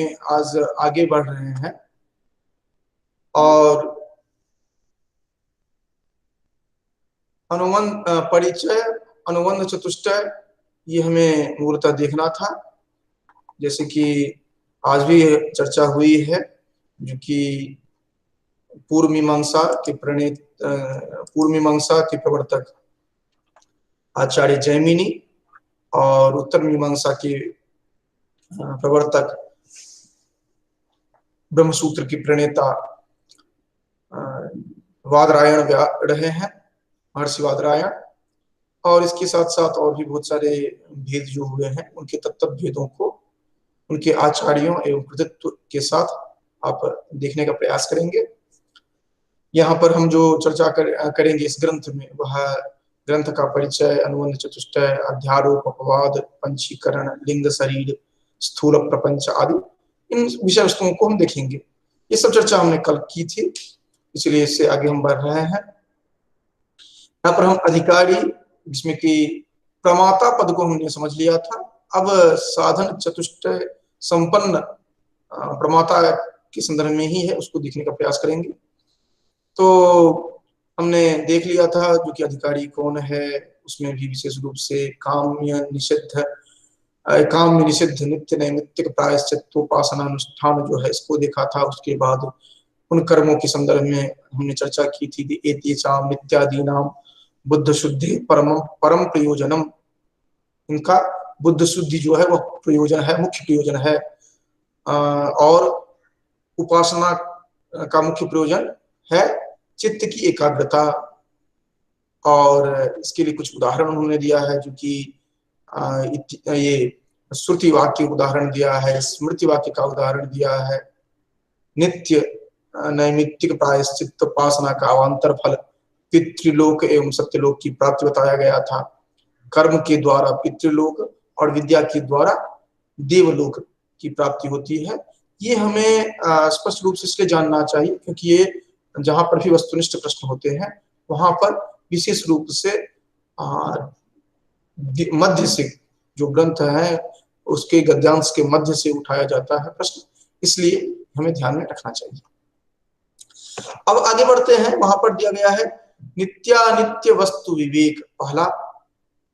आज आगे बढ़ रहे हैं और अनुबंध परिचय, अनुबंध चतुष्टय, ये हमें मूलतः देखना था। जैसे कि आज भी चर्चा हुई है, जो कि पूर्व मीमांसा के प्रवर्तक आचार्य जैमिनी और उत्तर मीमांसा के प्रवर्तक ब्रह्मसूत्र की प्रणेता वादरायण रहे हैं, महर्षि वादरायण। और इसके साथ साथ और भी बहुत सारे भेद जो हुए हैं, उनके तत्व भेदों को उनके आचार्यों एवं कृतित्व के साथ आप देखने का प्रयास करेंगे। यहाँ पर हम जो चर्चा करेंगे इस ग्रंथ में, वह ग्रंथ का परिचय, अनुबंध चतुष्टय, अध्यारोप, अपवाद, पंचीकरण, लिंग, शरीर, स्थूल प्रपंच आदि इन विषय वस्तुओं को हम देखेंगे। ये सब चर्चा हमने कल की थी, इसलिए इससे आगे हम बढ़ रहे हैं। यहाँ पर हम अधिकारी, जिसमें कि प्रमाता पद को हमने समझ लिया था। अब साधन चतुष्टय संपन्न प्रमाता के संदर्भ में ही है, उसको देखने का प्रयास करेंगे। तो हमने देख लिया था जो कि अधिकारी कौन है, उसमें भी विशेष रूप से काम्य निषिद्ध, काम्य निषिद्ध, नित्य नैमित्तिक प्रायश्चित्तोपासना अनुष्ठान जो है, इसको देखा था। उसके बाद उन कर्मों के संदर्भ में हमने चर्चा की थी, एतेषां नित्यादीनां बुद्ध शुद्धि परम प्रयोजनम, इनका बुद्ध शुद्धि जो है वह प्रयोजन है, मुख्य प्रयोजन है। और उपासना का मुख्य प्रयोजन है चित्त की एकाग्रता। और इसके लिए कुछ उदाहरण उन्होंने दिया है, जो कि ये श्रुति वाक्य उदाहरण दिया है, स्मृति वाक्य का उदाहरण दिया है, नित्य नैमित्तिक प्रायश्चित्त उपासना का अवान्तर फल पितृलोक एवं सत्यलोक की प्राप्ति बताया गया था। कर्म के द्वारा पितृलोक और विद्या के द्वारा देवलोक की प्राप्ति होती है। ये हमें स्पष्ट रूप से इसलिए जानना चाहिए क्योंकि ये जहां पर भी वस्तुनिष्ठ प्रश्न होते हैं, वहां पर विशेष रूप से मध्य से जो ग्रंथ है उसके गद्यांश के मध्य से उठाया जाता है प्रश्न, इसलिए हमें ध्यान में रखना चाहिए। अब आगे बढ़ते हैं। वहां पर दिया गया है नित्यानित्य वस्तु विवेक, पहला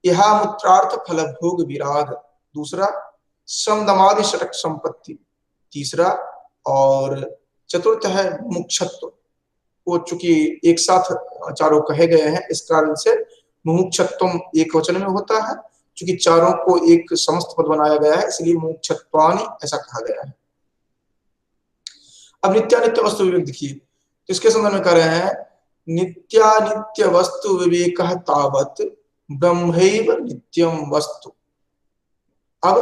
यहा मूत्रार्थ फल भोग विराग, दूसरा समदमादि षटक संपत्ति, तीसरा और चतुर्थ है मुमुक्षत्व। वो चूंकि एक साथ चारों कहे गए हैं, इस कारण से मुमुक्षत्वम एक वचन में होता है। चूंकि चारों को एक समस्त पद बनाया गया है, इसलिए मुमुक्षत्वानि ऐसा कहा गया है। अब नित्यानित्य वस्तु विवेक देखिए, तो इसके संदर्भ में कह रहे हैं नित्यानित्य वस्तु विवेक तावत ब्रह्मैव नित्यम वस्तु। अब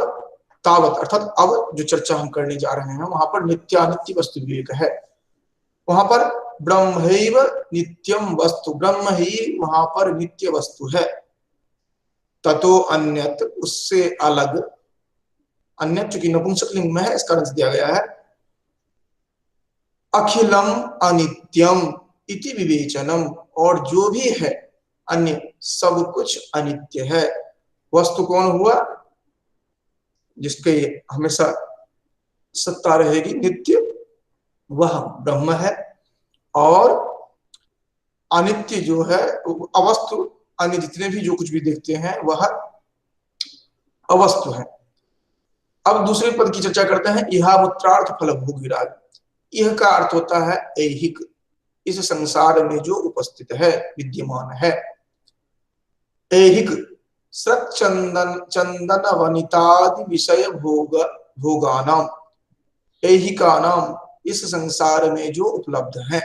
तावत अर्थात अब जो चर्चा हम करने जा रहे हैं, वहां पर नित्यानित्य वस्तु विवेक है। वहां पर ब्रह्मैव नित्यम वस्तु, ब्रह्म ही वहां पर नित्य वस्तु है। ततो अन्यत, उससे अलग, अन्यत चूंकि नपुंसक लिंग में है इस कारण से दिया गया है, अखिलम अनित्यम इति विवेचनम, और जो भी है अन्य सब कुछ अनित्य है। वस्तु कौन हुआ? जिसके हमेशा सत्ता रहेगी, नित्य, वह ब्रह्म है। और अनित्य जो है अवस्तु, अन्य जितने भी जो कुछ भी देखते हैं वह अवस्तु है। अब दूसरे पद की चर्चा करते हैं, इहा मूत्रार्थ फल भोग विराग। यह का अर्थ होता है ऐहिक, इस संसार में जो उपस्थित है, विद्यमान है। ऐहिक सृक चंदन वनितादि विषय भोगानाम, ऐहिकानाम इस संसार में जो उपलब्ध है।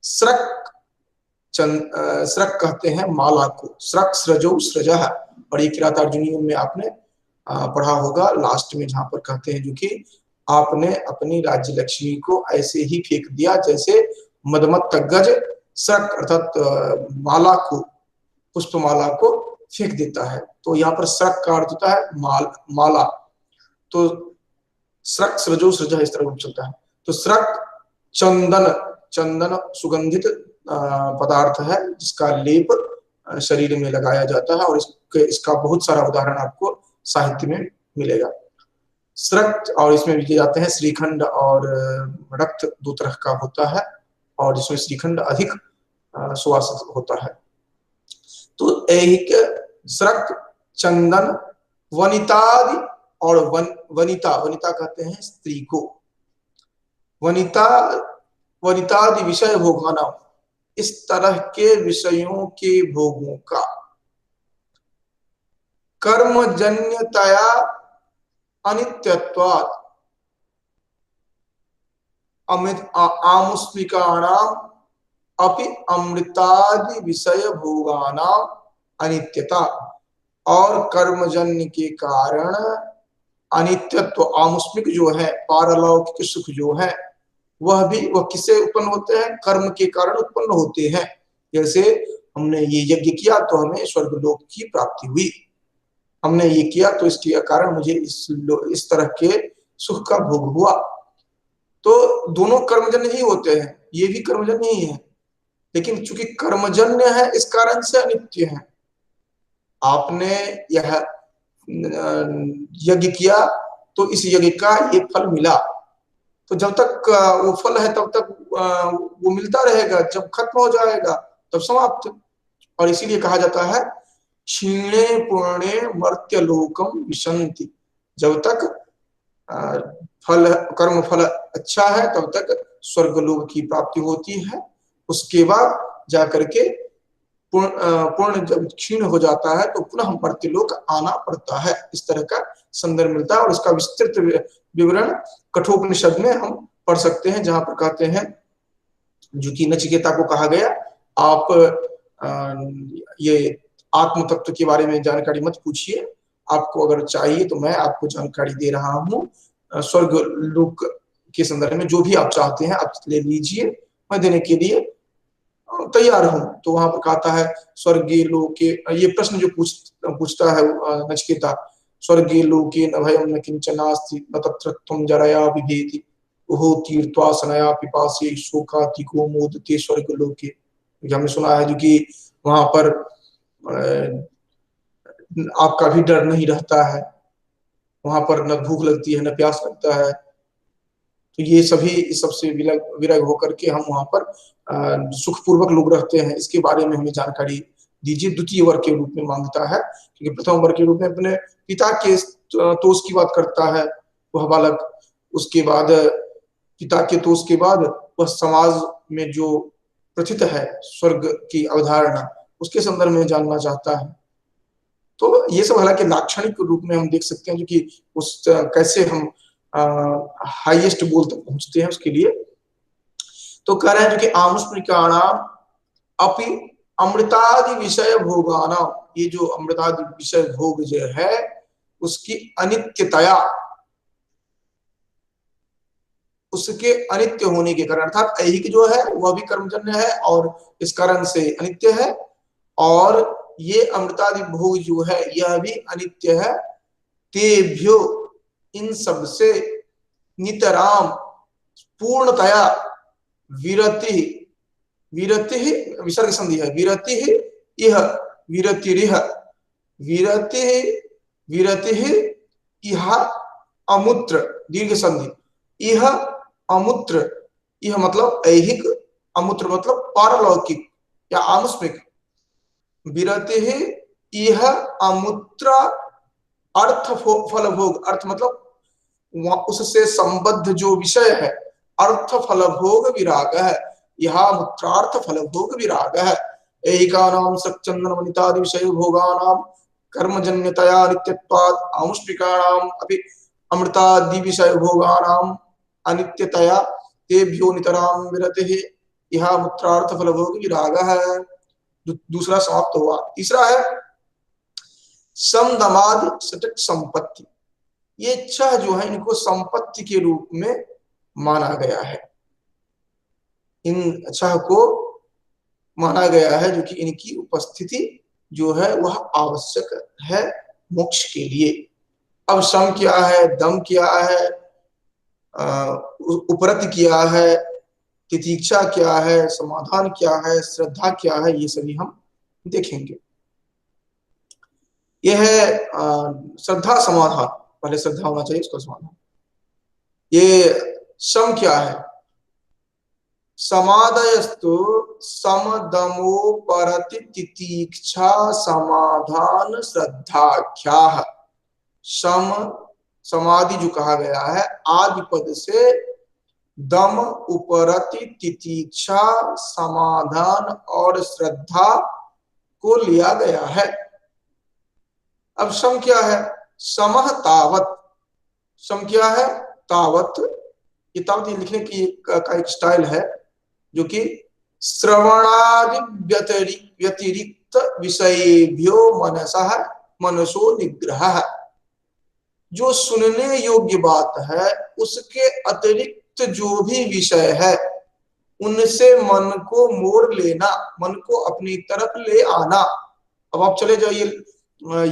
सृक कहते हैं माला को, सृक सृजो सृजः, और ये किरातार्जुनीय में आपने पढ़ा होगा लास्ट में, जहां पर कहते हैं जो कि आपने अपनी राज्य लक्ष्मी को ऐसे ही फेंक दिया जैसे मदमत्त गज सृक अर्थात माला को, पुष्पमाला को फेंक देता है। तो यहाँ पर सृक का अर्थ होता है माला। तो सृक सृजो सृजः इस तरह चलता है। तो सृक चंदन, चंदन सुगंधित पदार्थ है जिसका लेप शरीर में लगाया जाता है, और इसका बहुत सारा उदाहरण आपको साहित्य में मिलेगा। श्रक्त, और इसमें भी जाते हैं श्रीखंड और रक्त, दो तरह का होता है, और जिसमें श्रीखंड अधिक सुवासित होता है। तो एक श्रक्त, चंदन, वनितादि, और वनिता, वनिता कहते हैं स्त्री को, वनिता, वनितादि विषय भोगाना, इस तरह के विषयों के भोगों का कर्मजन्यतया अनित्यत्वात् आमुष्मिकाणाम अपि अमृतादि विषय भोगानाम अनित्यता, और कर्मजन्य के कारण अनित्यत्व, आमुष्मिक जो है पारलौकिक सुख जो है वह भी, वह किससे उत्पन्न होते हैं? कर्म के कारण उत्पन्न होते हैं। जैसे हमने ये यज्ञ किया तो हमें स्वर्गलोक की प्राप्ति हुई, हमने ये किया तो इसके कारण मुझे इस तरह के सुख का भोग हुआ। तो दोनों कर्मजन्य ही होते हैं, ये भी कर्मजन्य ही है, लेकिन चूंकि कर्मजन्य है इस कारण से अनित्य है। आपने यह यज्ञ किया तो इस यज्ञ का ये फल मिला, तो जब तक वो फल है तब तक वो मिलता रहेगा, जब खत्म हो जाएगा तब समाप्त। और इसीलिए कहा जाता है क्षीणे पूर्णे मर्त्य लोकम विशंति, जब तक फल, कर्म फल अच्छा है तब तक स्वर्गलोक की प्राप्ति होती है, उसके बाद जाकर के पूर्ण जब क्षीण हो जाता है तो पुनः मर्त्यलोक आना पड़ता है। इस तरह का संदर्भ मिलता है, और इसका विस्तृत विवरण कठोपनिषद में हम पढ़ सकते हैं, जहां पर कहते हैं जो कि नचिकेता को कहा गया, आप ये आत्म तत्व के बारे में जानकारी मत पूछिए, आपको अगर चाहिए तो मैं आपको जानकारी दे रहा हूँ, स्वर्ग लोक के संदर्भ में जो भी आप चाहते हैं आप ले लीजिए, मैं देने के लिए तैयार हूं। तो वहां पर कहता है स्वर्गीय लोके, ये प्रश्न जो पूछता है नचिकेता, स्वर्गीय लोके न भयं न किंचनास्ति न तत्र त्वं जरया बिभेति ओहो तीर्थवासनया पिपासे शोकातिको मोदते स्वर्ग लोके। हमने सुना है जो कि वहां पर आपका भी डर नहीं रहता है, वहां पर न भूख लगती है न प्यास लगता है, तो ये सभी सबसे विरग होकर के हम वहां पर सुखपूर्वक लोग रहते हैं। इसके बारे में हमें जानकारी दीजिए। द्वितीय वर्ग के रूप में मांगता है, क्योंकि प्रथम वर्ग के रूप में अपने पिता के तोष की बात करता है वह बालक, उसके बाद पिता के तोष के बाद वह समाज में जो प्रथित है स्वर्ग की अवधारणा, उसके संदर्भ में जानना चाहता है। तो ये सब हालांकि लाक्षणिक रूप में हम देख सकते हैं, जो कि उस कैसे हम हाईएस्ट गोल तक पहुंचते हैं उसके लिए। तो कह रहे हैं जो कि आमुष्मिकाणाम अपि अमृतादि विषय भोगानाम, ये जो अमृतादि विषय भोग जो है उसकी अनित्यतया, उसके अनित्य होने के कारण, अर्थात ऐहिक जो है वह भी कर्मजन्य है और इस कारण से अनित्य है, और ये अमृतादि भोग जो है यह भी अनित्य है। तेभ्यो, इन सब से, नितराम, पूर्णतया, विरति, विरति विसर्ग संधि है, विरति यह, विरतिरिह, विरति, विरति यह अमूत्र, दीर्घ संधि, यह अमूत्र, यह मतलब ऐहिक, अमूत्र मतलब पारलौकिक या आमुष्मिक, विरति यह अमूत्र अर्थ फल भोग, अर्थ मतलब उससे संबद्ध जो विषय है, अर्थ फल भोग विराग है, यह मूत्रार्थ फल भोग विराग है। एकानाम सच्चंदन वनितादि विषय भोगानाम कर्मजन्यतया नित्यत्वात् आमुष्मिकाणाम अपि अमृतादि विषय भोगानाम अनित्यतया तेभ्यो नितराम विरतिः यह मूत्रार्थ फल भोग विराग है। दूसरा समाप्त हुआ। तीसरा है समदमादि सटक संपत्ति, ये छह जो है इनको संपत्ति के रूप में माना गया है, इन छह को माना गया है जो कि इनकी उपस्थिति जो है वह आवश्यक है मोक्ष के लिए। अब सम क्या है, दम क्या है, उपरति क्या है, तितीक्षा क्या है, समाधान क्या है, श्रद्धा क्या है, ये सभी हम देखेंगे। यह है श्रद्धा समाधान, पहले श्रद्धा होना चाहिए, उसका समाधान। ये सम क्या है? समादयस्तु समदमोपरति तितीक्षा समाधान श्रद्धाख्या। सम समाधि जो कहा गया है आदि पद से दम उपरति तितीक्षा समाधान और श्रद्धा को लिया गया है। अब सम क्या है? समह तावत। सम क्या है? तावत। ये तावत ये लिखने की का एक स्टाइल है जो कि श्रवणादि व्यतिरिक्त विषयेभ्यो मनसः मनसो निग्रह। जो सुनने योग्य बात है उसके अतिरिक्त जो भी विषय है उनसे मन को मोड़ लेना, मन को अपनी तरफ ले आना। अब आप चले जाइए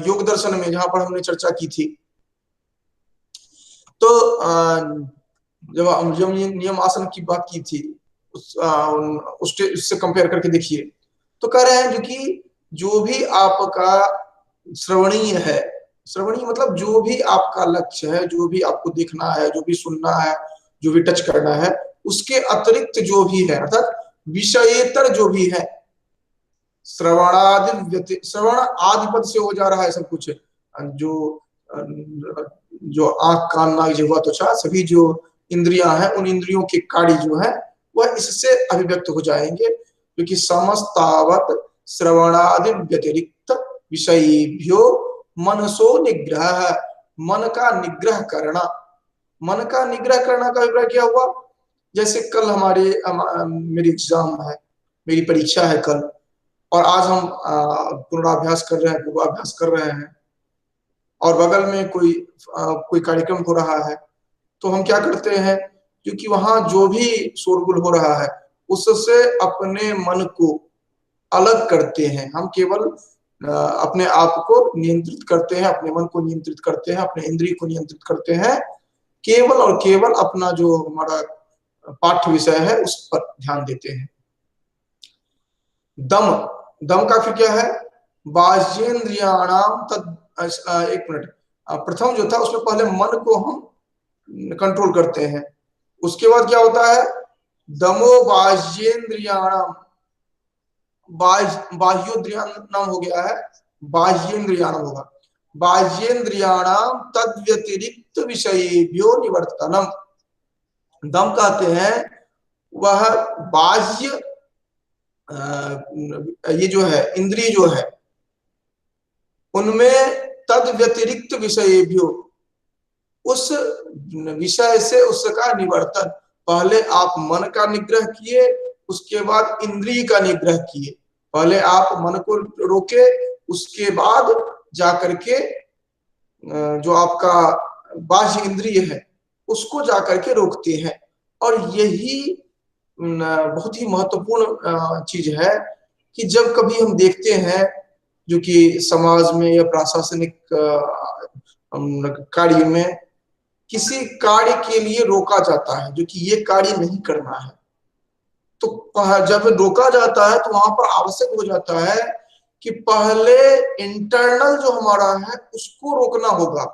योग दर्शन में, जहां पर हमने चर्चा की थी, तो जब हम नियम आसन की बात की थी उससे कंपेयर करके देखिए, तो कह रहे हैं जो कि जो भी आपका श्रवणीय है, श्रवणीय मतलब जो भी आपका लक्ष्य है, जो भी आपको देखना है, जो भी सुनना है, जो भी टच करना है, उसके अतिरिक्त जो भी है, अर्थात विषयेतर जो भी है, श्रवणादि, श्रवण आदि पद से हो जा रहा है सब कुछ, जो आंख कान नाक जिह्वा त्वचा सभी जो इंद्रियां हैं, उन इंद्रियों के कार्य जो है वह इससे अभिव्यक्त हो जाएंगे, क्योंकि समस्तावत श्रवणादि व्यतिरिक्त विषयेभ्यो मनसो निग्रह। मन का निग्रह करना। मन का निग्रह करना का अभिप्राय क्या हुआ? जैसे कल मेरी एग्जाम है, मेरी परीक्षा है कल, और आज हम पूर्वाभ्यास कर रहे हैं, पूर्वाभ्यास कर रहे हैं, और बगल में कोई कार्यक्रम हो रहा है, तो हम क्या करते हैं, क्योंकि वहां जो भी शोरगुल हो रहा है उससे अपने मन को अलग करते हैं। हम केवल अपने आप को नियंत्रित करते हैं, अपने मन को नियंत्रित करते हैं, अपने इंद्रिय को नियंत्रित करते हैं, केवल और केवल अपना जो हमारा पाठ्य विषय है उस पर ध्यान देते हैं। दम, दम का फिर क्या है? बाह्येन्द्रियाणाम तद, एक मिनट, प्रथम जो था उसमें पहले मन को हम कंट्रोल करते हैं, उसके बाद क्या होता है? दमो बाह्येन्द्रियाणाम, बाह्योद्रियाणाम हो गया है, बाह्येन्द्रियाणाम होगा, बाह्येन्द्रियाणाम तद व्यतिरिक्त विषयेभ्यो निवर्तनम। दम कहते हैं वह बाह्य ये जो है इंद्रिय जो है उनमें तद व्यतिरिक्त विषयेभ्यो, उस विषय से उसका निवर्तन। पहले आप मन का निग्रह किए, उसके बाद इंद्रिय का निग्रह किए। पहले आप मन को रोके, उसके बाद जाकर के जो आपका बाह्य इंद्रिय है उसको जाकर के रोकते हैं। और यही बहुत ही महत्वपूर्ण चीज है कि जब कभी हम देखते हैं जो कि समाज में या प्रशासनिक कार्य में किसी कार्य के लिए रोका जाता है, जो कि ये कार्य नहीं करना है, तो जब रोका जाता है तो वहां पर आवश्यक हो जाता है कि पहले इंटरनल जो हमारा है उसको रोकना होगा।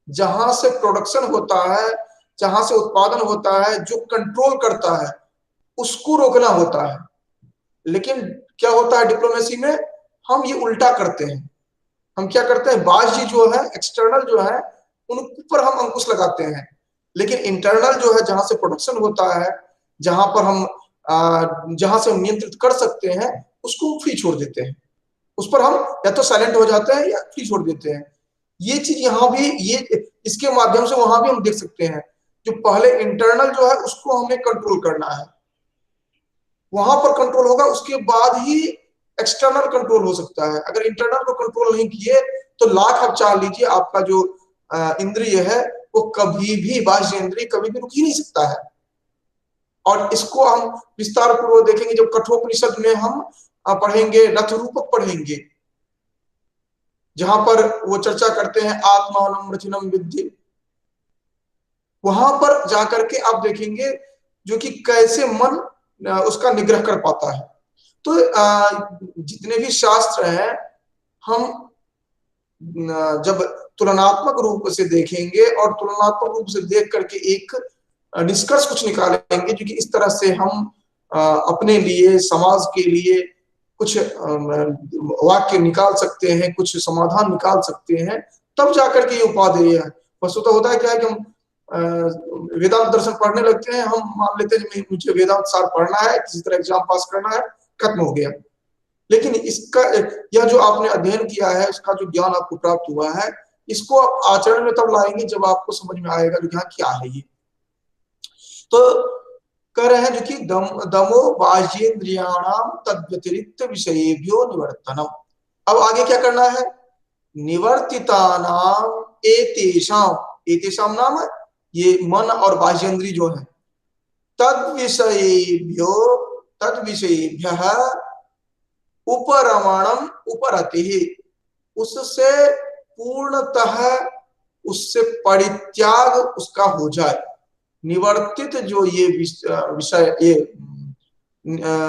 जहां से प्रोडक्शन होता है, जहां से उत्पादन होता है, जो कंट्रोल करता है उसको रोकना होता है। लेकिन क्या होता है डिप्लोमेसी में? हम ये उल्टा करते हैं। हम क्या करते हैं? बाह्य जो है, एक्सटर्नल जो है, उन पर हम अंकुश लगाते हैं, लेकिन इंटरनल जो है, जहां से प्रोडक्शन होता है, जहां पर हम जहां से हम नियंत्रित कर सकते हैं, उसको फ्री छोड़ देते हैं। उस पर हम या तो साइलेंट हो जाते हैं या फ्री छोड़ देते हैं। ये चीज यहाँ भी, ये इसके माध्यम से वहां भी हम देख सकते हैं, जो पहले इंटरनल जो है उसको हमें कंट्रोल करना है, वहां पर कंट्रोल होगा, उसके बाद ही एक्सटर्नल कंट्रोल हो सकता है। अगर इंटरनल को कंट्रोल नहीं किए तो लाख आप चाह लीजिए, आपका जो इंद्रिय है वो कभी भी, बाह्य इंद्रिय कभी भी रुक ही नहीं सकता है। और इसको हम विस्तार पूर्वक देखेंगे जब कठोपनिषद में हम पढ़ेंगे, रथ रूपक पढ़ेंगे, जहां पर वो चर्चा करते हैं आत्मानम रचिनम विद्धि। वहां पर जाकर के आप देखेंगे जो कि कैसे मन उसका निग्रह कर पाता है। तो जितने भी शास्त्र हैं, हम जब तुलनात्मक रूप से देखेंगे और तुलनात्मक रूप से देख करके एक निष्कर्ष कुछ निकालेंगे जो कि इस तरह से हम अपने लिए, समाज के लिए कुछ वाक्य निकाल सकते हैं, कुछ समाधान निकाल सकते हैं, तब जाकर के ये उपादेय है। वस्तुतः होता है क्या है कि हम वेदांत दर्शन पढ़ने लगते हैं, हम मान लेते हैं मुझे वेदांत सार पढ़ना है, किसी तरह एग्जाम पास करना है, खत्म हो गया। लेकिन इसका यह जो आपने अध्ययन किया है, इसका जो ज्ञान आपको प्राप्त हुआ है, इसको आप आचरण में तब लाएंगे जब आपको समझ में आएगा कि यहाँ क्या है ये। तो कह रहे हैं जो कि दमो बाह्येन्द्रियाणाम तद्व्यतिरिक्त विषयेभ्यो निवर्तनम। अब आगे क्या करना है? निवर्तितानाम एतेषाम, एतेषाम नाम ये मन और बाह्येन्द्रिय जो है, तद्विषयेभ्यो तद्विषयेभ्यः उपरमणम उपरतिः, उससे पूर्णतः उससे परित्याग उसका हो जाए। निवर्तित जो ये विषय, ये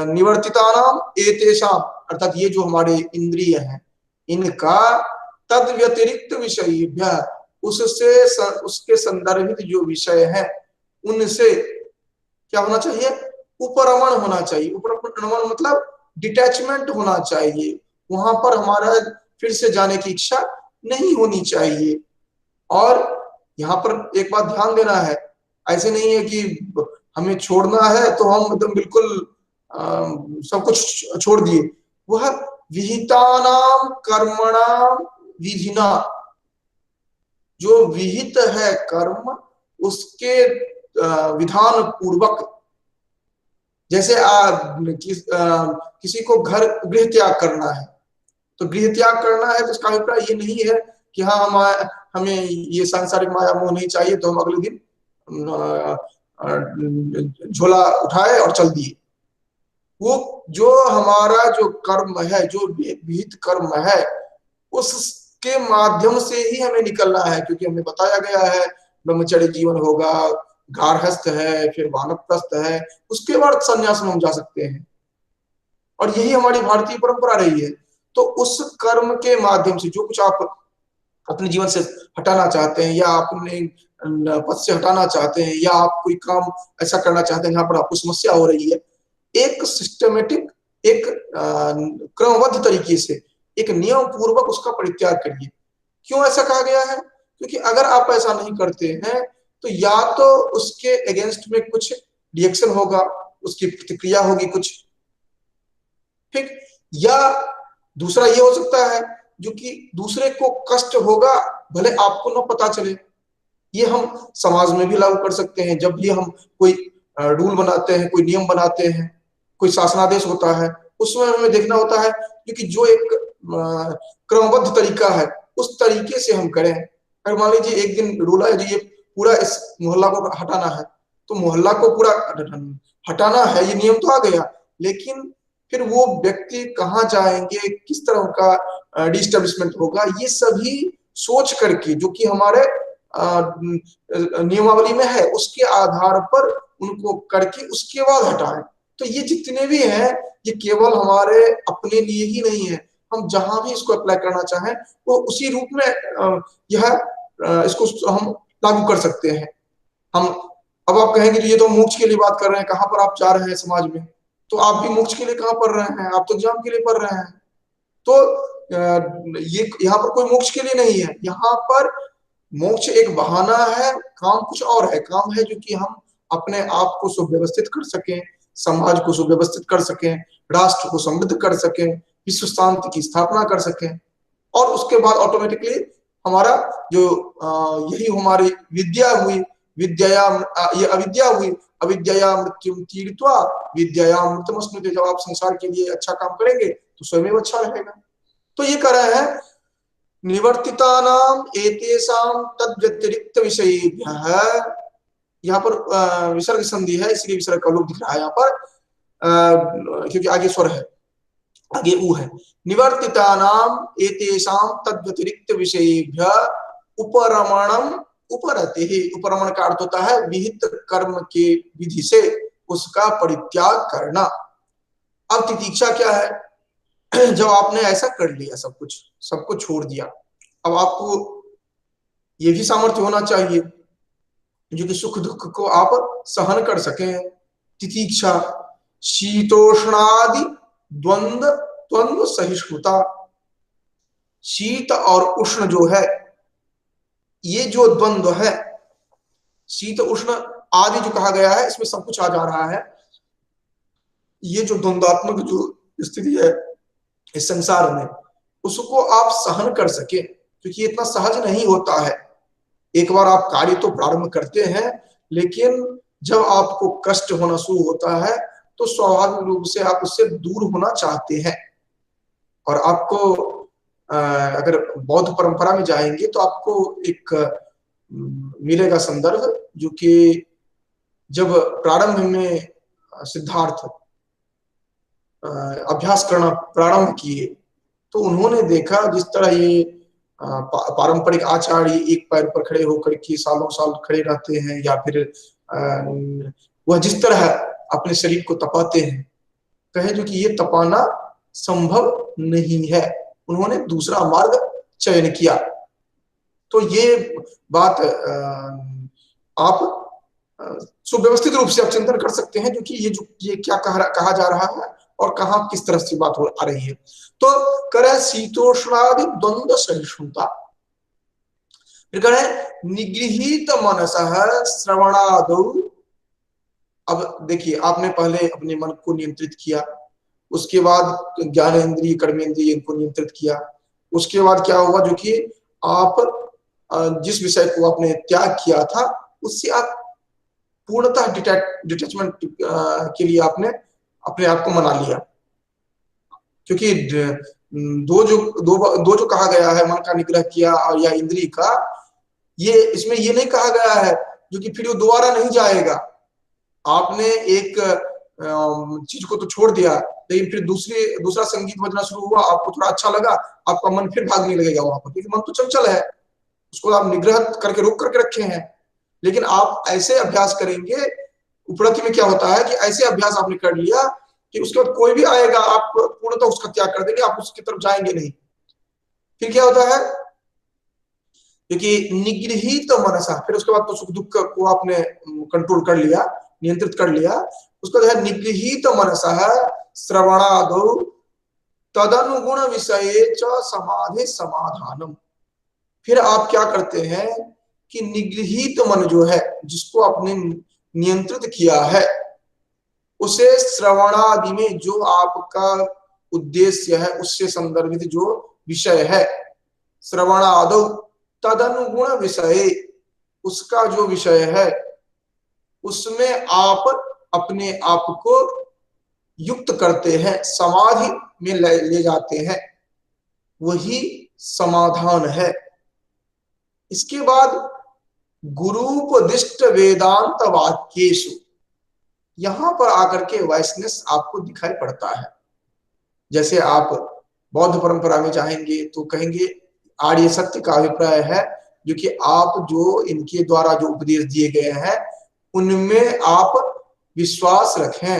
निवर्तितानाम एतेषाम अर्थात ये जो हमारे इंद्रिय हैं, इनका तद व्यतिरिक्त विषयेभ्यः उससे उसके संदर्भित जो विषय है उनसे क्या होना चाहिए? उपरमण होना चाहिए। उपरमण मतलब डिटैचमेंट होना चाहिए, वहां पर हमारा फिर से जाने की इच्छा नहीं होनी चाहिए। और यहाँ पर एक बात ध्यान देना है, ऐसे नहीं है कि हमें छोड़ना है तो हम एकदम बिल्कुल सब कुछ छोड़ दिए। वह विहितानाम कर्मणाम विधिना, जो विहित है कर्म उसके विधान पूर्वक, जैसे किसी को घर गृह त्याग करना है, तो गृह त्याग करना है तो इसका अभिप्राय ये नहीं है कि हाँ हमें ये सांसारिक माया मोह नहीं चाहिए तो हम अगले दिन झोला उठाए और चल दिए। वो जो हमारा जो कर्म है, जो विहित कर्म है, उसके माध्यम से ही हमें निकलना है, क्योंकि हमें बताया गया है ब्रह्मचर्य जीवन होगा, गार्हस्थ है, फिर वानप्रस्थ है, उसके बाद संन्यास में हम जा सकते हैं। और यही हमारी भारतीय परंपरा रही है। तो उस कर्म के माध्यम से जो कुछ आप अपने जीवन से हटाना चाहते हैं, या अपने पद से हटाना चाहते हैं, या आप कोई काम ऐसा करना चाहते हैं जहां पर आपको समस्या हो रही है, एक सिस्टमेटिक, एक क्रमबद्ध तरीके से, एक नियम पूर्वक उसका परित्याग करिए। क्यों ऐसा कहा गया है? क्योंकि अगर आप ऐसा नहीं करते हैं तो या तो उसके अगेंस्ट में कुछ रिएक्शन होगा, उसकी प्रतिक्रिया होगी कुछ, ठीक, या दूसरा ये हो सकता है जो कि दूसरे को कष्ट होगा, भले आपको न पता चले। ये हम समाज में भी लागू कर सकते हैं। जब भी हम कोई रूल बनाते हैं, कोई नियम बनाते हैं, कोई शासनादेश होता है, उसमें हमें देखना होता है क्योंकि जो एक क्रमबद्ध तरीका है उस तरीके से हम करें। अगर मान लीजिए एक दिन रूल है जो ये पूरा इस मोहल्ला को हटाना है, तो मोहल्ला को पूरा हटाना है, ये नियम तो आ गया, लेकिन फिर वो व्यक्ति कहाँ जाएंगे, किस तरह उनका डिस्टेब्लिशमेंट होगा, ये सभी सोच करके, जो कि हमारे नियमावली में है, उसके आधार पर उनको करके उसके बाद हटाएं। तो ये जितने भी हैं ये केवल हमारे अपने लिए ही नहीं है, हम जहां भी इसको अप्लाई करना चाहें वो उसी रूप में इसको हम लागू कर सकते हैं। हम अब आप कहेंगे ये तो मोक्ष के लिए बात कर रहे हैं, कहां पर आप जा रहे हैं समाज में? तो आप भी मोक्ष के लिए कहां पढ़ रहे हैं? आप तो एग्जाम के लिए पढ़ रहे हैं। तो ये यहाँ पर कोई मोक्ष के लिए नहीं है, यहाँ पर मोक्ष एक बहाना है, काम कुछ और है। काम है जो कि हम अपने आप को सुव्यवस्थित कर सकें, समाज को सुव्यवस्थित कर सकें, राष्ट्र को समृद्ध कर सकें, विश्व शांति की स्थापना कर सकें, और उसके बाद ऑटोमेटिकली हमारा जो यही हमारी विद्या हुई, विद्या ये अविद्या हुई, अविद्या मृत्युम तीर्त्वा विद्या मृत्युमश्नुते। जब आप संसार के लिए अच्छा काम करेंगे तो स्वयं अच्छा रहेगा। तो ये कह रहे हैं निवर्तितानाम एतेषाम तद्व्यतिरिक्त विषयेभ्यः, यहाँ पर विसर्ग संधि है इसलिए विसर्ग का लोप दिख रहा है यहाँ पर, क्योंकि आगे स्वर है, आगे ऊ है। निवर्तितानाम एतेषाम तद्व्यतिरिक्त विषयेभ्यः उपरमणम उपरतिः। उपरमण का अर्थ होता है विहित कर्म के विधि से उसका परित्याग करना। अब तितीक्षा क्या है? जब आपने ऐसा कर लिया, सब कुछ छोड़ दिया, अब आपको ये भी सामर्थ्य होना चाहिए जो कि सुख दुख को आप सहन कर सकें। तितीक्षा, शीतोष्णादि द्वंद द्वंद्व सहिष्णुता। शीत और उष्ण जो है, ये जो द्वंद्व है, शीत उष्ण आदि जो कहा गया है, इसमें सब कुछ आ जा रहा है। ये जो द्वंद्वात्मक जो स्थिति है इस संसार में, उसको आप सहन कर सके, क्योंकि इतना सहज नहीं होता है। एक बार आप कार्य तो प्रारंभ करते हैं, लेकिन जब आपको कष्ट होना शुरू होता है तो स्वाभाविक रूप से आप उससे दूर होना चाहते हैं। और आपको अगर बौद्ध परंपरा में जाएंगे तो आपको एक मिलेगा संदर्भ, जो कि जब प्रारंभ में सिद्धार्थ अभ्यास करना प्रारंभ किए तो उन्होंने देखा जिस तरह ये पारंपरिक आचार्य एक पैर पर खड़े होकर के सालों साल खड़े रहते हैं, या फिर वह जिस तरह अपने शरीर को तपाते हैं, कहे जो कि ये तपाना संभव नहीं है। उन्होंने दूसरा मार्ग चयन किया। तो ये बात आप सुव्यवस्थित रूप से आप चिंतन कर सकते हैं, जो कि ये क्या कहा जा रहा है और कहाँ किस तरह से बात हो आ रही है। तो करे शीतोष्णादि द्वंद्व सहिष्णुता, फिर करे निगृहीत मनसः श्रवणादौ। अब देखिए, आपने पहले अपने मन को नियंत्रित किया, उसके बाद ज्ञानेंद्रिय कर्मेंद्रिय इनको नियंत्रित किया, उसके बाद क्या हुआ, जो कि आप जिस विषय को आपने त्याग किया था उससे आप पूर्णतः डिटैचमेंट के लिए आपने अपने आप को मना लिया। क्योंकि दो जो कहा गया है, मन का निग्रह किया और या इंद्रिय का, ये इसमें ये नहीं कहा गया है जो कि फिर वो दोबारा नहीं जाएगा। आपने एक चीज को तो छोड़ दिया, लेकिन फिर दूसरा संगीत बजना शुरू हुआ, आपको थोड़ा अच्छा लगा, आपका मन फिर भागने लगेगा वहां पर, क्योंकि मन तो चंचल है, उसको आप निग्रह करके रोक करके रखे हैं। लेकिन आप ऐसे अभ्यास करेंगे, उपरति में क्या होता है कि ऐसे अभ्यास आपने कर लिया कि उसके बाद कोई भी आएगा आप पूर्णतः उसका त्याग कर देंगे, आप उसकी तरफ जाएंगे नहीं। फिर क्या होता है, क्योंकि निगृहीत मनसा, फिर उसके बाद तो सुख दुख को आपने कंट्रोल कर लिया, नियंत्रित कर लिया। उसका जो है निगृहीत मनसा है श्रवणादो तदनुगुण विषये च समाधि समाधानम। फिर आप क्या करते हैं कि निगृहीत मन जो है, जिसको आपने नियंत्रित किया है, उसे श्रवणादि में जो आपका उद्देश्य है, उससे संदर्भित जो विषय है, श्रवणादो तदनुगुण विषय, उसका जो विषय है उसमें आप अपने आप को युक्त करते हैं, समाधि में ले जाते हैं, वही समाधान है। इसके बाद गुरूपदिष्ट वेदांत वाक्येषु, यहां पर आकर के वाइसनेस आपको दिखाई पड़ता है। जैसे आप बौद्ध परंपरा में जाएंगे तो कहेंगे आर्य सत्य का अभिप्राय है, जो कि आप जो इनके द्वारा जो उपदेश दिए गए हैं उनमें आप विश्वास रखें।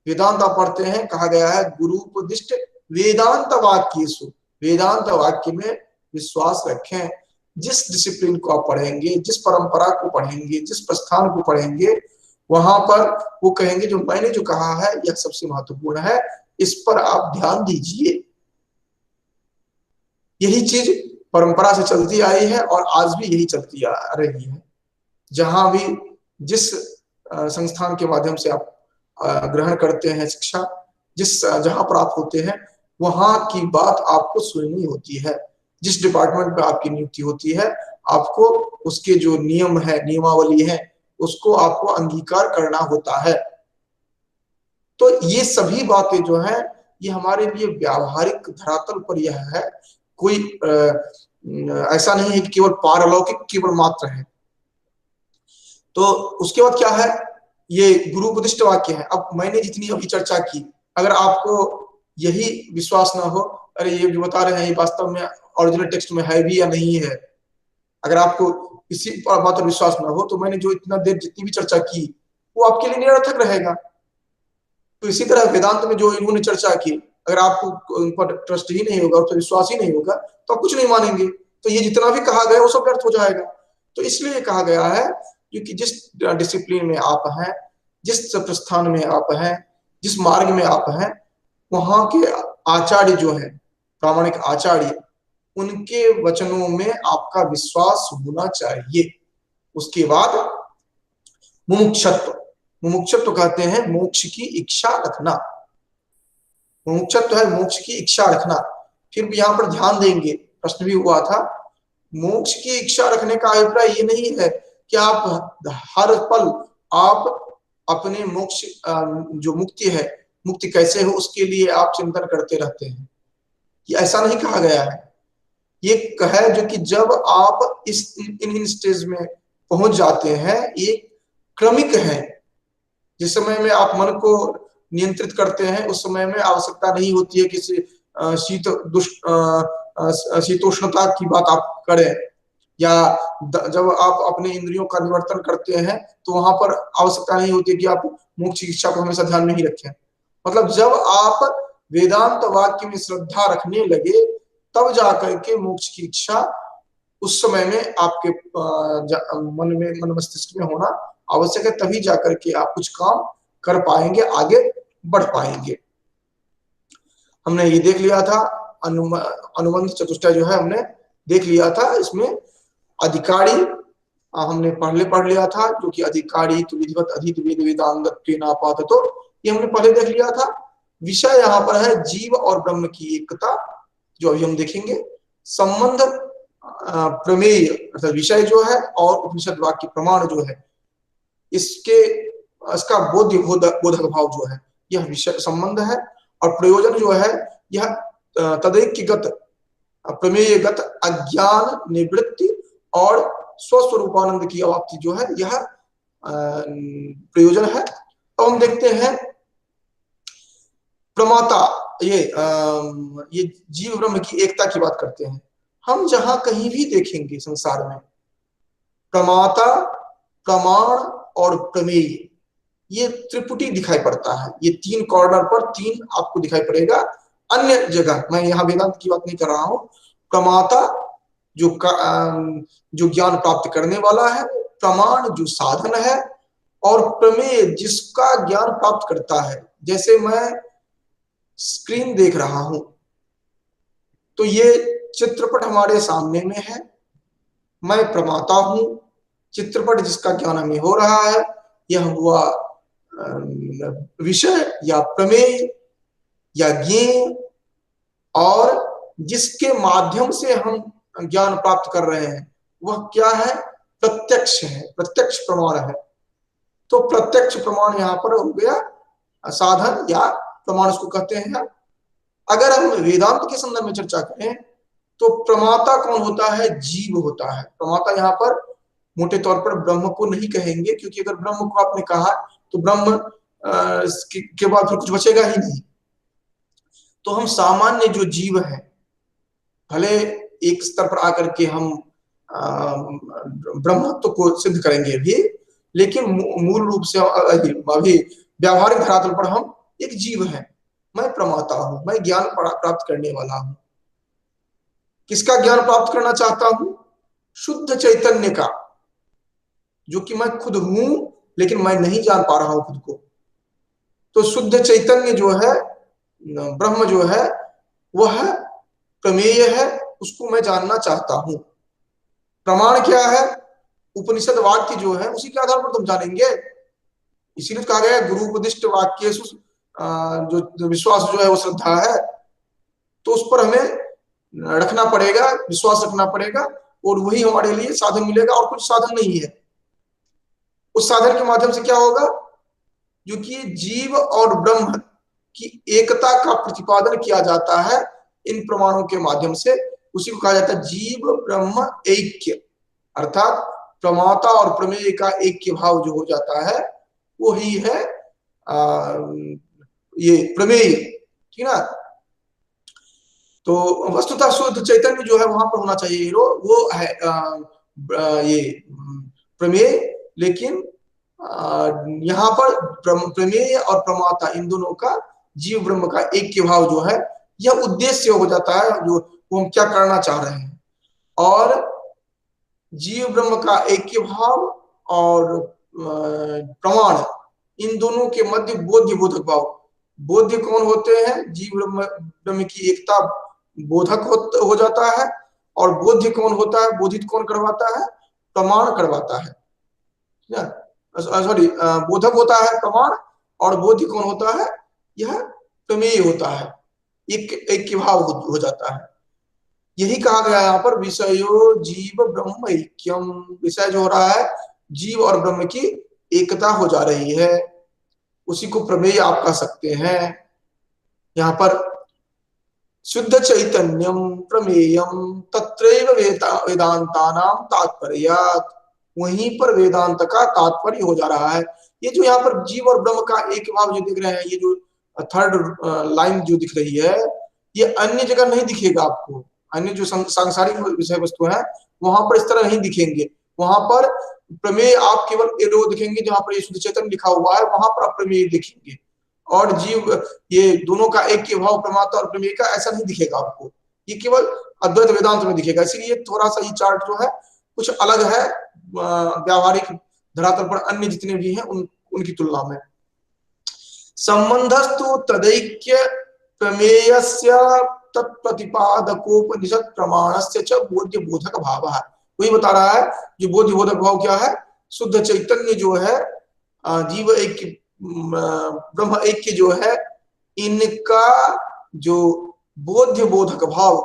वेदांत आप पढ़ते हैं, कहा गया है गुरूपदिष्ट वेदांत वाक्येषु, वेदांत वाक्य में विश्वास रखें। जिस डिसिप्लिन को आप पढ़ेंगे, जिस परंपरा को पढ़ेंगे, जिस प्रस्थान को पढ़ेंगे, वहां पर वो कहेंगे जो मैंने जो कहा है यह सबसे महत्वपूर्ण है, इस पर आप ध्यान दीजिए। यही चीज परंपरा से चलती आई है और आज भी यही चलती आ रही है। जहां भी जिस संस्थान के माध्यम से आप ग्रहण करते हैं शिक्षा, जहां पर आप होते हैं, वहां की बात आपको सुननी होती है। जिस डिपार्टमेंट में आपकी नियुक्ति होती है, आपको उसके जो नियम है, नियमावली है, उसको आपको अंगीकार करना होता है। तो ये सभी बातें जो है, ये हमारे लिए व्यावहारिक धरातल पर यह है, कोई ऐसा नहीं है कि केवल पारलौकिक केवल मात्र है। तो उसके बाद क्या है, ये गुरूपदिष्ट वाक्य है। अब मैंने जितनी अभी चर्चा की, अगर आपको यही विश्वास ना हो, अरे ये जो बता रहे हैं ये वास्तव में ओरिजिनल टेक्स्ट में है भी या नहीं है, अगर आपको इसी बात पर विश्वास ना हो, तो मैंने जो इतना देर जितनी भी चर्चा की वो आपके लिए निरर्थक रहेगा। तो इसी तरह वेदांत में जो इन्होंने चर्चा की, अगर आपको उन पर ट्रस्ट ही नहीं होगा, उस पर विश्वास ही नहीं होगा, तो आप कुछ नहीं मानेंगे। तो ये जितना भी कहा गया वो सब व्यर्थ हो जाएगा। तो इसलिए कहा गया है क्योंकि जिस डिसिप्लिन में आप हैं, जिस प्रस्थान में आप हैं, जिस मार्ग में आप हैं, वहां के आचार्य जो हैं, प्रामाणिक आचार्य, उनके वचनों में आपका विश्वास होना चाहिए। उसके बाद मुमुक्षत्व, मुमुक्षत्व कहते हैं मोक्ष की इच्छा रखना। मुमुक्षत्व है मोक्ष की इच्छा रखना। फिर भी यहाँ पर ध्यान देंगे, प्रश्न भी हुआ था, मोक्ष की इच्छा रखने का अभिप्राय ये नहीं है कि आप हर पल आप अपने मोक्ष जो मुक्ति है, मुक्ति कैसे हो उसके लिए आप चिंतन करते रहते हैं, ये ऐसा नहीं कहा गया है। ये है जो कि जब आप इस इन स्टेज में पहुंच जाते हैं, ये क्रमिक है। जिस समय में आप मन को नियंत्रित करते हैं उस समय में आवश्यकता नहीं होती है किसी शीतोष्णता की बात आप करें, या जब आप अपने इंद्रियों का निवर्तन करते हैं तो वहां पर आवश्यकता नहीं होती कि आप मोक्ष की इच्छा को हमेशा ध्यान में ही रखें। मतलब जब आप वेदांत वाक्य में श्रद्धा रखने लगे तब जाकर के मोक्ष की इच्छा उस समय में आपके मन में, मन मस्तिष्क में होना आवश्यक है, तभी जाकर के आप कुछ काम कर पाएंगे, आगे बढ़ पाएंगे। हमने ये देख लिया था, अनुबंध चतुष्टय जो है हमने देख लिया था। इसमें अधिकारी हमने पहले पढ़ लिया था, जो कि अधिकारी तो विधिवत अधित वेद वेदांगत प्रेनापात, तो ये हमने पहले देख लिया था। विषय यहाँ पर है जीव और ब्रह्म की एकता, जो अभी हम देखेंगे। संबंध प्रमेय अर्थात विषय जो है और उपनिषद वाक्य प्रमाण जो है, इसका बोधक भाव जो है, यह विषय संबंध है। और प्रयोजन जो है यह तदैक्यगत प्रमेयगत अज्ञान निवृत्ति और स्वस्वरूपानंद की अवाप्ति जो है, यह प्रयोजन है। अब हम देखते हैं प्रमाता, ये जीव ब्रह्म की एकता की बात करते हैं। हम जहां कहीं भी देखेंगे संसार में, प्रमाता, प्रमाण और प्रमेय, ये त्रिपुटी दिखाई पड़ता है। ये तीन कॉर्नर पर तीन आपको दिखाई पड़ेगा। अन्य जगह, मैं यहाँ वेदांत की बात नहीं कर रहा हूं, प्रमाता जो ज्ञान प्राप्त करने वाला है, प्रमाण जो साधन है, और प्रमेय जिसका ज्ञान प्राप्त करता है। जैसे मैं स्क्रीन देख रहा हूं तो ये चित्रपट हमारे सामने में है, मैं प्रमाता हूं। चित्रपट जिसका ज्ञान हमें हो रहा है, यह हुआ विषय या प्रमेय या ज्ञेय, और जिसके माध्यम से हम ज्ञान प्राप्त कर रहे हैं वह क्या है? प्रत्यक्ष है, प्रत्यक्ष प्रमाण है। तो प्रत्यक्ष प्रमाण यहाँ पर हो गया साधन या प्रमाण, उसको कहते हैं। अगर हम वेदांत के संदर्भ में चर्चा करें तो प्रमाता कौन होता है? जीव होता है। प्रमाता यहाँ पर मोटे तौर पर ब्रह्म को नहीं कहेंगे, क्योंकि अगर ब्रह्म को आपने कहा तो ब्रह्म के बाद फिर कुछ बचेगा ही नहीं। तो हम सामान्य जो जीव है, भले एक स्तर पर आकर के हम ब्रह्मत्व को सिद्ध करेंगे भी, लेकिन मूल रूप से अभी व्यावहारिक धरातल पर हम एक जीव है। मैं प्रमाता हूं, मैं ज्ञान प्राप्त करने वाला हूं। किसका ज्ञान प्राप्त करना चाहता हूं? शुद्ध चैतन्य का, जो कि मैं खुद हूं लेकिन मैं नहीं जान पा रहा हूं खुद को। तो शुद्ध चैतन्य जो है, ब्रह्म जो है, वह प्रमेय है, उसको मैं जानना चाहता हूं। प्रमाण क्या है? उपनिषद वाक्य जो है उसी के आधार पर तुम जानेंगे। इसीलिए कहा गया गुरु उपदिष्ट वाक्य जो विश्वास जो है वो श्रद्धा है। तो उस पर हमें रखना पड़ेगा, विश्वास रखना पड़ेगा, और वही हमारे लिए साधन मिलेगा, और कुछ साधन नहीं है। उस साधन के माध्यम से क्या होगा? जो कि जीव और ब्रह्म की एकता का प्रतिपादन किया जाता है इन प्रमाणों के माध्यम से। उसी को कहा जाता है जीव ब्रह्म ऐक्य, अर्थात प्रमाता और प्रमेय का ऐक्य भाव जो हो जाता है वही है ये प्रमेय, ठीक ना। तो वस्तुतः शुद्ध चैतन्य जो है वहां पर होना चाहिए, वो है ये प्रमेय। लेकिन यहाँ पर प्रमेय और प्रमाता इन दोनों का, जीव ब्रह्म का ऐक्य भाव जो है, यह उद्देश्य हो जाता है, जो वो हम क्या करना चाह रहे हैं। और जीव ब्रह्म का ऐक्य भाव और प्रमाण, इन दोनों के मध्य बोध्य बोधक भाव। बोध्य कौन होते हैं? जीव ब्रह्म ब्रह्म की एकता बोधक हो जाता है। और बोध्य कौन होता है? बोधित कौन करवाता है? प्रमाण करवाता है। सॉरी, बोधक होता है प्रमाण, और बोध्य कौन होता है? यह प्रमेय होता है। एक भाव हो जाता है। यही कहा गया यहाँ पर, विषयो जीव ब्रह्म ऐक्यम। विषय जो हो रहा है, जीव और ब्रह्म की एकता हो जा रही है, उसी को प्रमेय आप कह सकते हैं। यहाँ पर शुद्ध चैतन्यम प्रमेयम तत्रैव वेदांतानां तात्पर्यात्, वहीं पर वेदांत का तात्पर्य हो जा रहा है। ये जो यहाँ पर जीव और ब्रह्म का एक भाव जो दिख रहे हैं, ये जो थर्ड लाइन जो दिख रही है, ये अन्य जगह नहीं दिखेगा आपको। अन्य जो सांसारिक विषय वस्तु है वहां पर इस तरह नहीं दिखेंगे। वहां पर प्रमेय आप केवल एरो दिखेंगे, जहां पर ये शुद्ध चैतन्य लिखा हुआ है वहां पर आप प्रमेय दिखेंगे। और जीव, ये दोनों का एक के भाव प्रमाता और प्रमेय का, ऐसा नहीं दिखेगा आपको। ये केवल अद्वैत वेदांत में दिखेगा। इसीलिए थोड़ा सा ये चार्ट जो है कुछ अलग है व्यावहारिक धरातल पर अन्य जितने भी हैं उनकी तुलना में। संबंधस्तु तदैक्य प्रमेयस्य तत्प्रतिपादकोपनिषद प्रमाणस्य च बोध्य बोधक भावः। वही बता रहा है जो बोध्य बोधक भाव क्या है। शुद्ध चैतन्य जो है, जीव एक ब्रह्म ऐक्य जो है, इनका जो बोध्य बोधक भाव,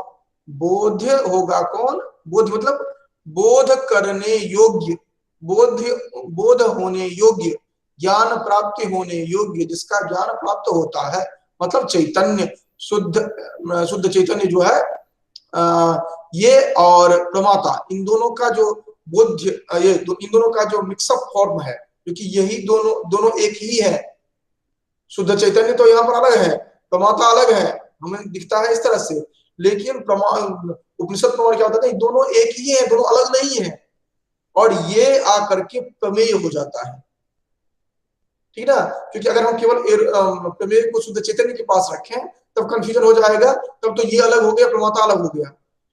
बोध्य होगा कौन? बोध मतलब बोध करने योग्य, बोध होने योग्य, ज्ञान प्राप्ति होने योग्य, जिसका ज्ञान प्राप्त होता है, मतलब चैतन्य, शुद्ध चैतन्य जो है, ये और प्रमाता, इन दोनों का जो बोध्य, इन दोनों का जो मिक्सअप फॉर्म है, क्योंकि यही दोनों एक ही है। शुद्ध चैतन्य तो यहाँ पर अलग है, प्रमाता अलग है, हमें दिखता है इस तरह से, लेकिन उपनिषद प्रमाण क्या होता है? दोनों एक ही है, दोनों अलग नहीं है। और ये आकर के प्रमेय हो जाता है, ठीक ना। क्योंकि अगर हम केवल प्रमेय को शुद्ध चैतन्य के पास रखें तब कंफ्यूजन हो जाएगा, तब तो ये अलग हो गया, प्रमाता अलग हो गया।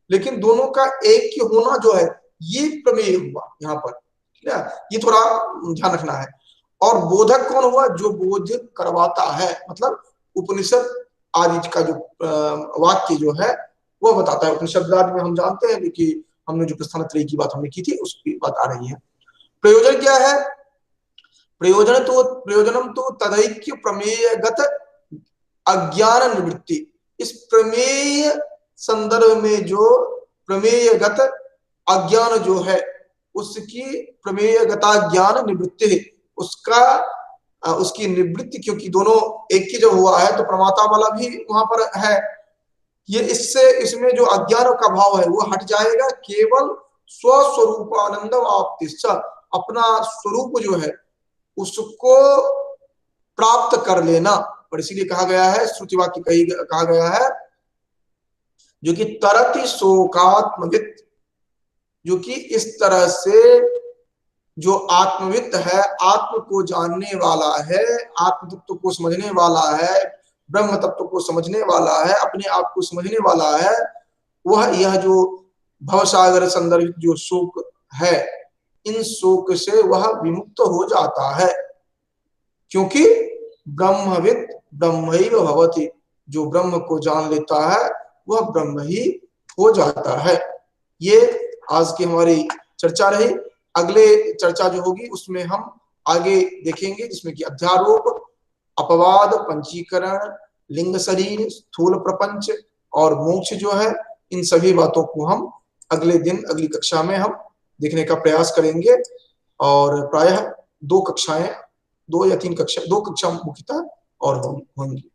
लेकिन दोनों का एक ही होना जो है, ये प्रमेय हुआ यहाँ पर, ठीक है। ये थोड़ा ध्यान रखना है। और बोधक कौन हुआ? जो बोध करवाता है, मतलब उपनिषद आदि का जो वाक्य जो है वो बताता है। उपनिषद आदि में हम जानते हैं कि हमने जो प्रस्थान त्रयी की बात हमने की थी, उसकी बात आ रही है। प्रयोजन क्या है? प्रयोजनम तो तदैक्य प्रमेयगत अज्ञान निवृत्ति। इस प्रमेय संदर्भ में जो प्रमेयगत अज्ञान जो है, उसकी प्रमेयगता ज्ञान निवृत्ति है, उसकी निवृत्ति, क्योंकि दोनों एक ही जब हुआ है तो प्रमाता वाला भी वहां पर है। ये इसमें जो अज्ञान का भाव है वो हट जाएगा। केवल स्वस्वरूपानंद वाप्तिश्च, अपना स्वरूप जो है उसको प्राप्त कर लेना। और इसीलिए कहा गया है, श्रुति वाक्य कहा गया है, जो कि तरति शोकात्मवित, जो कि इस तरह से जो आत्मविद है, आत्म को जानने वाला है, आत्म तत्व को समझने वाला है, ब्रह्म तत्व को समझने वाला है, अपने आप को समझने वाला है, वह यह जो भवसागर संदर्भित जो शोक है, इन शोक से वह विमुक्त हो जाता है। क्योंकि ब्रह्मविद ब्रह्मैव भवति, जो ब्रह्म को जान लेता है वह ब्रह्म ही हो जाता है। ये आज की हमारी चर्चा रही। अगले चर्चा जो होगी उसमें हम आगे देखेंगे, जिसमें कि अध्यारोप, अपवाद, पंचीकरण, लिंग शरीर, स्थूल प्रपंच और मोक्ष जो है, इन सभी बातों को हम अगले दिन अगली कक्षा में हम देखने का प्रयास करेंगे। और प्रायः 2 या 3 कक्षा मुख्यतः और होंगी।